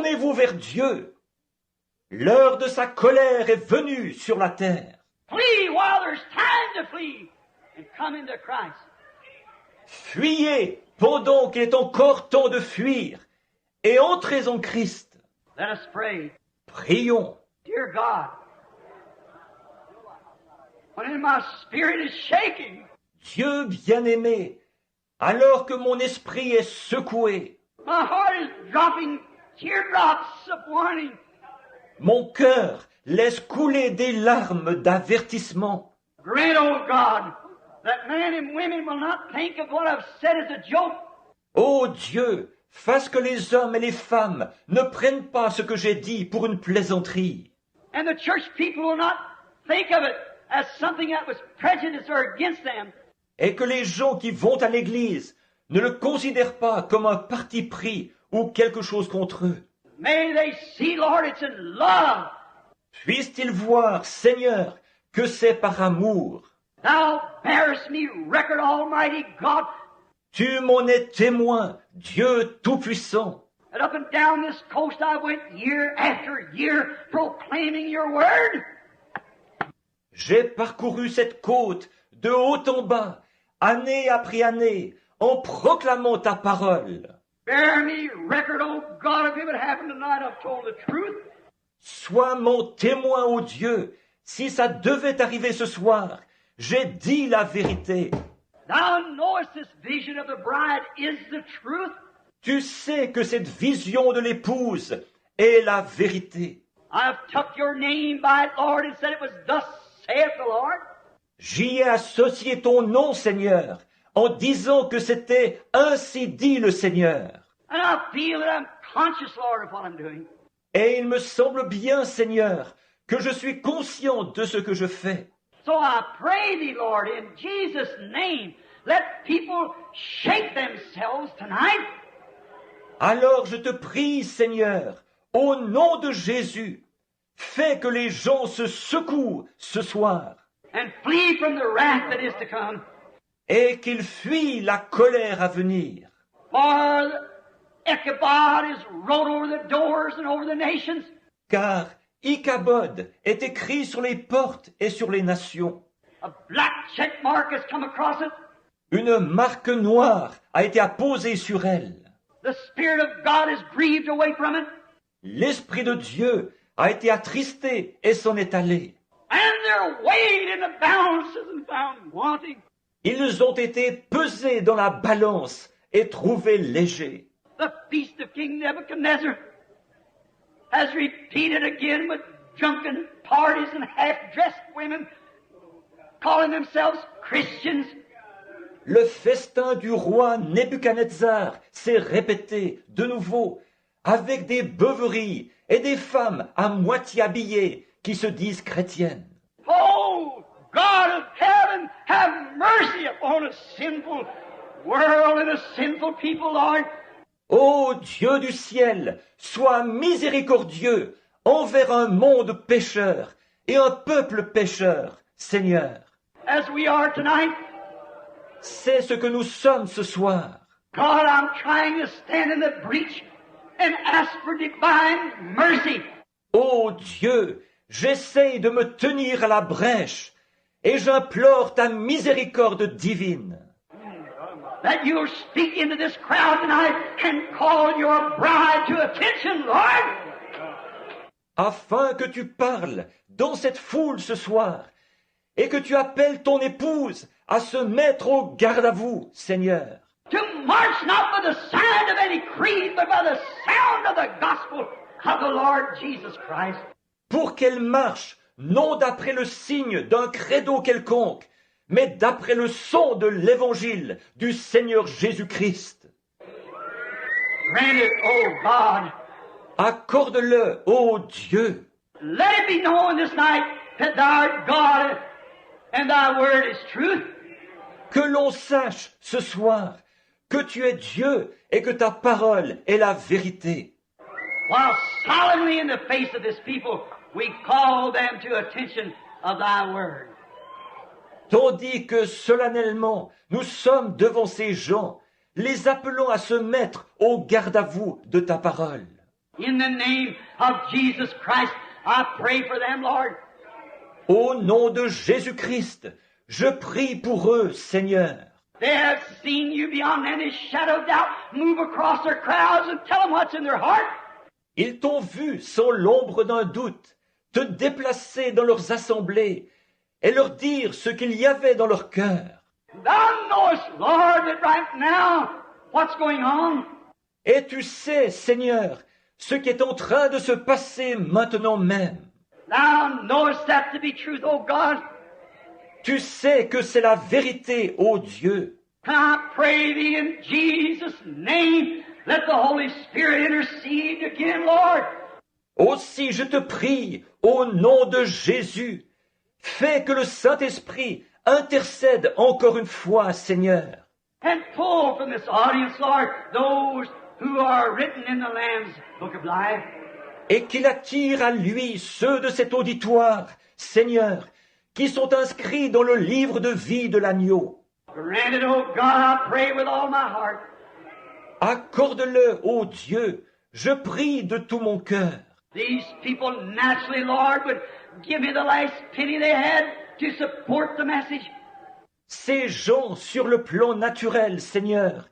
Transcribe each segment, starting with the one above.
Tournez-vous vers Dieu. L'heure de sa colère est venue sur la terre. Flee while there's time to flee and come into Christ. Fuyez pendant qu'il est encore temps de fuir et entrez en Christ. Let us pray. Prions. Dear God, when my spirit is shaking, Dieu bien-aimé, alors que mon esprit est secoué, my heart is dropping teardrops of warning. mon cœur laisse couler des larmes d'avertissement. Grant, oh God, that men and women will not think of what I've said as a joke. Ô Dieu, fasse que les hommes et les femmes ne prennent pas ce que j'ai dit pour une plaisanterie. And the church people will not think of it as something that was prejudice or against them. Et que les gens qui vont à l'église ne le considèrent pas comme un parti pris ou quelque chose contre eux. May they see, Lord, it's in love. Puissent-ils voir, Seigneur, que c'est par amour. Thou bearest me record, Almighty God, Tu m'en es témoin, Dieu Tout-Puissant. that up and down this coast I went year after year proclaiming your word. J'ai parcouru cette côte de haut en bas, année après année, en proclamant ta parole. Bear me record, oh God, if it would happen tonight, I've told the truth. Sois mon témoin, ô Dieu, si ça devait arriver ce soir, j'ai dit la vérité. Thou knowest this vision of the bride is the truth. Tu sais que cette vision de l'épouse est la vérité. I've took your name by it, Lord, and said it was thus saith the Lord. J'y ai associé ton nom, Seigneur, en disant que c'était ainsi dit le Seigneur. And I feel that I'm conscious, Lord, of what I'm doing. Et il me semble bien, Seigneur, que je suis conscient de ce que je fais. So I pray thee, Lord, in Jesus' name, let people shake themselves tonight. Alors je te prie, Seigneur, au nom de Jésus, fais que les gens se secouent ce soir And flee from the wrath that is to come. et qu'ils fuient la colère à venir. For Ichabod is wrote over the doors and over the nations. Car Ichabod est écrit sur les portes et sur les nations. A black check mark has come across it. Une marque noire a été apposée sur elle. The Spirit of God is grieved away from it. L'Esprit de Dieu a été attristé et s'en est allé. And they're weighed in the balances and found wanting. Ils ont été pesés dans la balance et trouvés légers. The feast of King Nebuchadnezzar has repeated again with drunken parties and half-dressed women calling themselves Christians. Le festin du roi Nebuchadnezzar s'est répété de nouveau avec des beuveries et des femmes à moitié habillées qui se disent chrétiennes. Oh, God of heaven, have mercy upon a sinful world and a sinful people, Lord. Ô Dieu du ciel, sois miséricordieux envers un monde pécheur et un peuple pécheur, Seigneur. As we are tonight, C'est ce que nous sommes ce soir. God, I'm trying to stand in the breach and ask for divine mercy. Ô Dieu, j'essaye de me tenir à la brèche et j'implore ta miséricorde divine. That you'll speak into this crowd tonight and call your bride to attention, Lord. Afin que tu parles dans cette foule ce soir et que tu appelles ton épouse à se mettre au garde à vous, Seigneur. To march not by the sound of any creed, but by the sound of the gospel of the Lord Jesus Christ. Pour qu'elle marche non d'après le signe d'un credo quelconque, mais d'après le son de l'évangile du Seigneur Jésus-Christ. Grant it, O God. Accorde-le, ô Dieu. Let it be known this night that thou art God and thy word is truth. Que l'on sache ce soir que tu es Dieu et que ta parole est la vérité. While solemnly in the face of this people, we call them to attention of thy word. Tandis que solennellement nous sommes devant ces gens, les appelant à se mettre au garde à vous de ta parole. In the name of Jesus Christ, I pray for them, Lord. Au nom de Jésus-Christ, je prie pour eux, Seigneur. They have seen you beyond any shadow of doubt move across their crowds and tell them what's in their heart. Ils t'ont vu sans l'ombre d'un doute, te déplacer dans leurs assemblées et leur dire ce qu'il y avait dans leur cœur. Thou knowest, Lord, that right now what's going on. Et tu sais, Seigneur, ce qui est en train de se passer maintenant même. Thou knowest that to be truth, O God. Tu sais que c'est la vérité, ô Dieu. And I pray thee in Jesus' name, let the Holy Spirit intercede again, Lord. Aussi je te prie, au nom de Jésus, fais que le Saint-Esprit intercède encore une fois, Seigneur. And pull from this audience, Lord, those who are written in the Lamb's Book of Life. Et qu'il attire à lui ceux de cet auditoire, Seigneur, qui sont inscrits dans le livre de vie de l'agneau. Grant it, O God, I pray with all my heart. Accorde-le, ô Dieu, je prie de tout mon cœur. These people naturally, Lord, would give me the last penny they had to support the message. Ces gens, sur le plan naturel, Seigneur,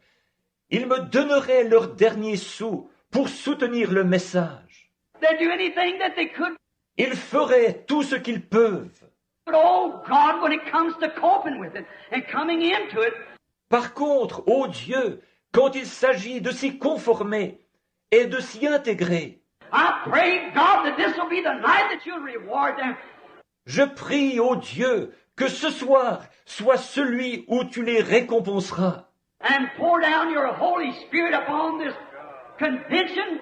ils me donneraient leur dernier sou pour soutenir le message. They'd do anything that they could. Ils feraient tout ce qu'ils peuvent. But oh God, when it comes to coping with it and coming into it, Par contre, ô Dieu, quand il s'agit de s'y conformer et de s'y intégrer, I pray, God, that this will be the night that you'll reward them. je prie, ô Dieu, que ce soir soit celui où tu les récompenseras And pour down your Holy Spirit upon this convention.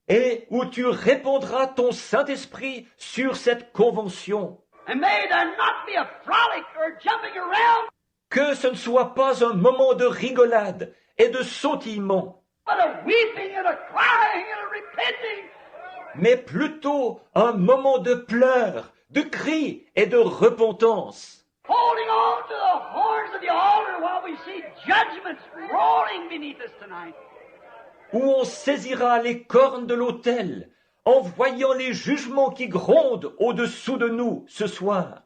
et où tu répandras ton Saint-Esprit sur cette convention. And may there not be a frolic or jumping around, Que ce ne soit pas un moment de rigolade et de sautillement, but a weeping and a crying and a repenting. mais plutôt un moment de pleurs, de cris et de repentance, Holding on to the horns of the altar while we see judgments rolling beneath us tonight. où on saisira les cornes de l'autel en voyant les jugements qui grondent au-dessous de nous ce soir.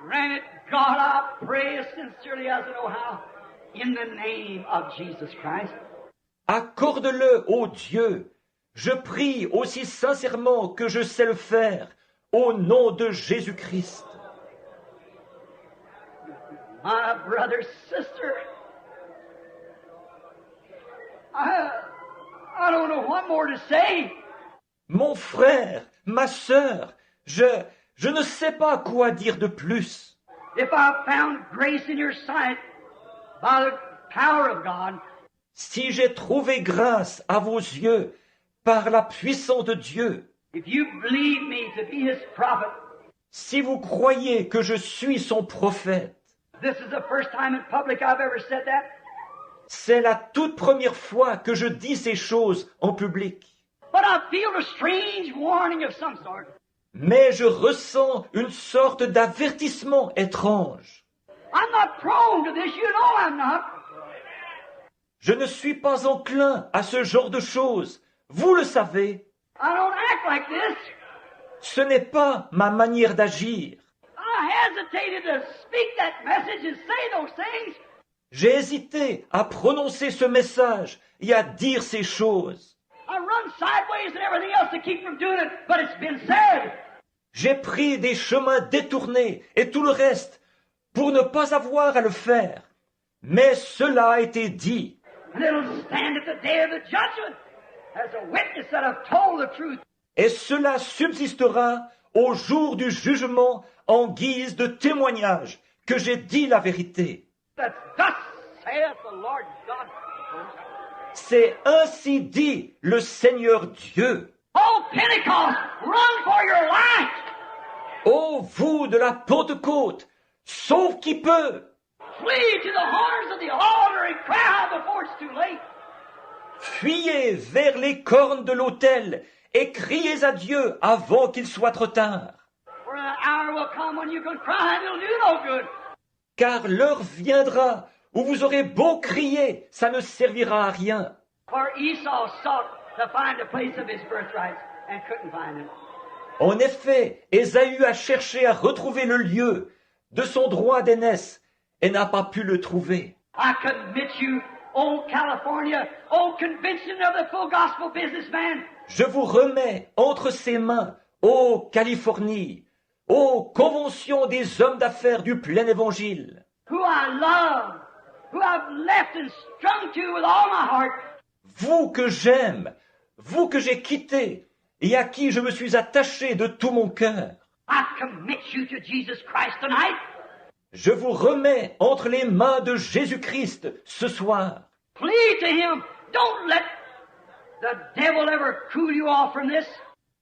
Grant it, God, I pray as sincerely as I know how, in the name of Jesus Christ. Accorde-le, ô Dieu, je prie aussi sincèrement que je sais le faire, au nom de Jésus-Christ. My brother, sister, I don't know what more to say. Mon frère, ma sœur, je ne sais pas quoi dire de plus. If I found grace in your sight by the power of God, Si j'ai trouvé grâce à vos yeux par la puissance de Dieu, if you believe me to be His prophet, si vous croyez que je suis son prophète, this is the first time in public I've ever said that. c'est la toute première fois que je dis ces choses en public. But I feel a strange warning of some sort. Mais je ressens une sorte d'avertissement étrange. I'm not prone to this, you know I'm not. Je ne suis pas enclin à ce genre de choses. Vous le savez, I don't act like this. ce n'est pas ma manière d'agir. I hesitated to speak that message and say those things. J'ai hésité à prononcer ce message et à dire ces choses. I run sideways and everything else to keep from doing it, but it's been said. J'ai pris des chemins détournés et tout le reste pour ne pas avoir à le faire. Mais cela a été dit. And it'll stand at the day of the judgment as a witness that I've told the truth. Et cela subsistera au jour du jugement en guise de témoignage que j'ai dit la vérité. That thus saith the Lord God. C'est ainsi dit le Seigneur Dieu. Oh, Pentecost, run for your life. Ô vous de la Pentecôte, sauve qui peut, Flee to the horns of the altar and cry out before it's too late. fuyez vers les cornes de l'autel et criez à Dieu avant qu'il soit trop tard. For an hour will come when you can cry and it'll do no good. Car l'heure viendra où vous aurez beau crier, ça ne servira à rien. For Esau sought to find a place of his birthright and couldn't find it. En effet, Ésaü a cherché à retrouver le lieu de son droit d'aînesse et n'a pas pu le trouver. I commit you, old California, old convention of the full gospel businessman. Je vous remets entre ses mains, ô Californie, ô convention des hommes d'affaires du plein évangile, Who I love, who I've left and strung to with all my heart. vous que j'aime, vous que j'ai quitté et à qui je me suis attaché de tout mon cœur. I commit you to Jesus Christ tonight. Je vous remets entre les mains de Jésus-Christ ce soir. Plead to him. Don't let the devil ever cool you off from this.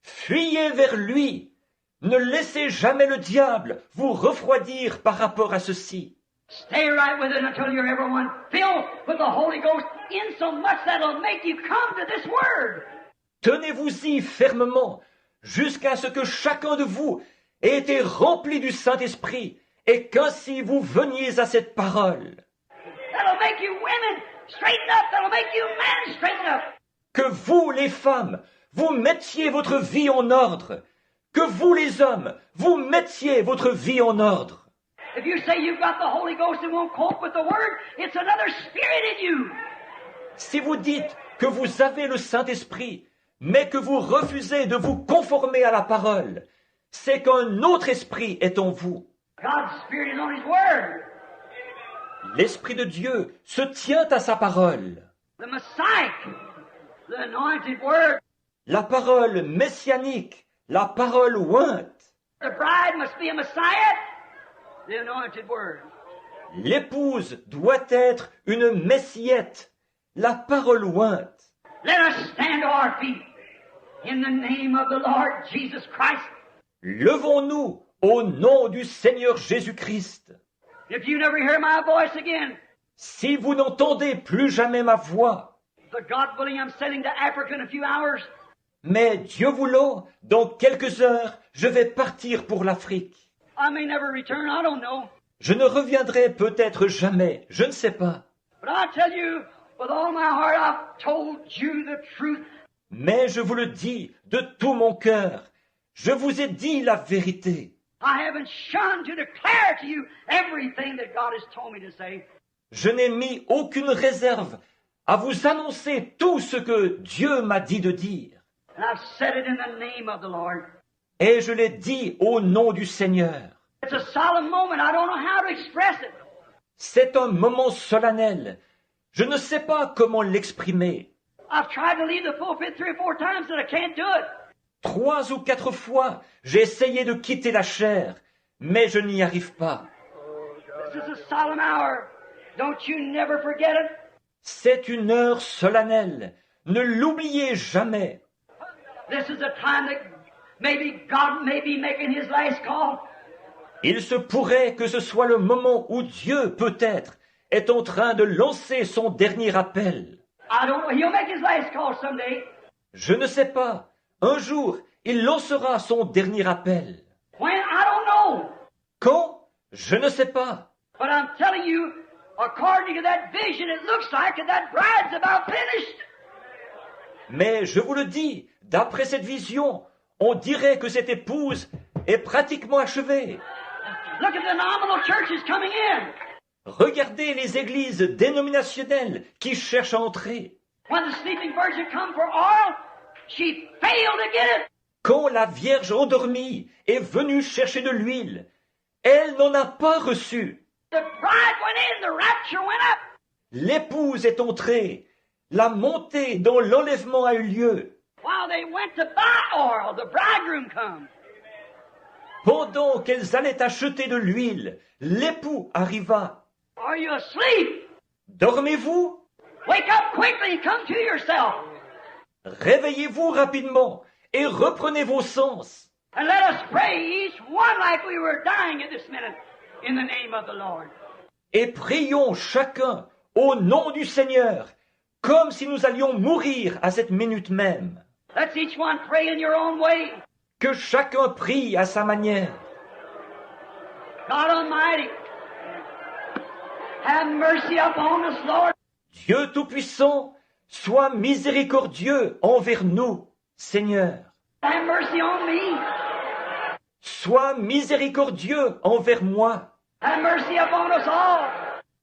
Fuyez vers lui. Ne laissez jamais le diable vous refroidir par rapport à ceci. Stay right with it until you're everyone filled with the Holy Ghost in so much that it'll make you come to this word. Tenez-vous-y fermement jusqu'à ce que chacun de vous ait été rempli du Saint-Esprit et qu'ainsi vous veniez à cette parole. That'll make you women straighten up. That'll make you men straighten up. Que vous, les femmes, vous mettiez votre vie en ordre. Que vous, les hommes, vous mettiez votre vie en ordre. If you say you've got the Holy Ghost and won't cope with the word, it's another spirit in you. Si vous dites que vous avez le Saint-Esprit, mais que vous refusez de vous conformer à la parole, c'est qu'un autre esprit est en vous. God's Spirit is on His Word. L'Esprit de Dieu se tient à sa parole. The Messiah, the anointed Word. La parole messianique, la parole ointe. The bride must be a Messiah, the anointed Word. L'épouse doit être une messiette, la parole ointe. Let us stand to our feet in the name of the Lord Jesus Christ. Levons-nous au nom du Seigneur Jésus-Christ. If you never hear my voice again, Si vous n'entendez plus jamais ma voix, but God willing, I'm sailing to Africa in a few hours. mais Dieu voulant, dans quelques heures, je vais partir pour l'Afrique. I may never return, I don't know. Je ne reviendrai peut-être jamais, je ne sais pas. But I tell you, with all my heart, I've told you the truth. Mais je vous le dis de tout mon cœur, je vous ai dit la vérité. I haven't shunned to declare to you everything that God has told me to say. Je n'ai mis aucune réserve à vous annoncer tout ce que Dieu m'a dit de dire. And I've said it in the name of the Lord. Et je l'ai dit au nom du Seigneur. It's a solemn moment. I don't know how to express it. C'est un moment solennel. Je ne sais pas comment l'exprimer. I've tried to leave the pulpit 3 or 4 times and I can't do it. 3 ou 4 fois, j'ai essayé de quitter la chair, mais je n'y arrive pas. This is a solemn hour. Don't you never forget it. C'est une heure solennelle. Ne l'oubliez jamais. This is a time that maybe God may be making His last call. Il se pourrait que ce soit le moment où Dieu, peut-être, est en train de lancer son dernier appel. I don't know. He'll make His last call someday. Je ne sais pas. Un jour, il lancera son dernier appel. When? I don't know. Quand? Je ne sais pas. But I'm telling you, according to that vision, it looks like that bride's about finished. Mais je vous le dis, d'après cette vision, on dirait que cette épouse est pratiquement achevée. Look at the nominal churches coming in. Regardez les églises dénominationnelles qui cherchent à entrer. When the sleeping virgin come for oil, she failed to get it. Quand la Vierge endormie est venue chercher de l'huile, elle n'en a pas reçu. The bride went in, the rapture went up. L'épouse est entrée. La montée dans l'enlèvement a eu lieu. While they went to buy oil, the bridegroom come. Pendant qu'elles allaient acheter de l'huile, l'époux arriva. Are you asleep? Dormez-vous? Wake up quickly, come to yourself. Réveillez-vous rapidement et reprenez vos sens. And let us pray each one like we were dying at this minute in the name of the Lord. Et prions chacun au nom du Seigneur, comme si nous allions mourir à cette minute même. Let's each one pray in your own way. Que chacun prie à sa manière. God Almighty, have mercy upon us, Lord. Dieu Tout-Puissant, Sois miséricordieux envers nous, Seigneur. Have mercy on me. Sois miséricordieux envers moi. Have mercy upon us all.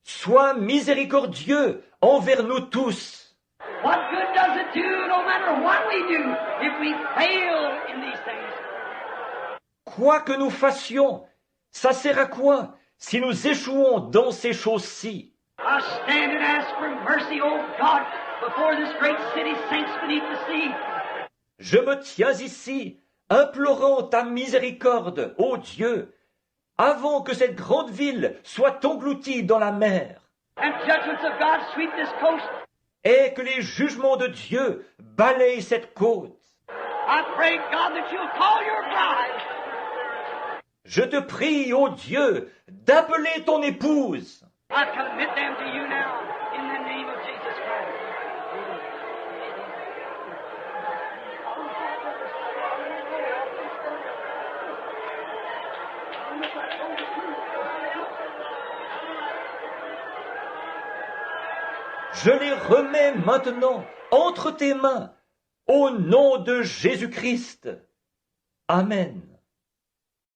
Sois miséricordieux envers nous tous. What good does it do, no matter what we do, if we fail in these things? Quoi que nous fassions, ça sert à quoi si nous échouons dans ces choses-ci? I stand and ask for mercy, O God, before this great city sinks beneath the sea. Je me tiens ici, implorant ta miséricorde, ô Dieu, avant que cette grande ville soit engloutie dans la mer, And judgments of God sweep this coast. et que les jugements de Dieu balayent cette côte. I pray, God, that you'll call your bride. Je te prie, ô Dieu, d'appeler ton épouse. I commit them to you now, in the name of Jesus Christ. Je les remets maintenant entre tes mains, au nom de Jésus-Christ. Amen.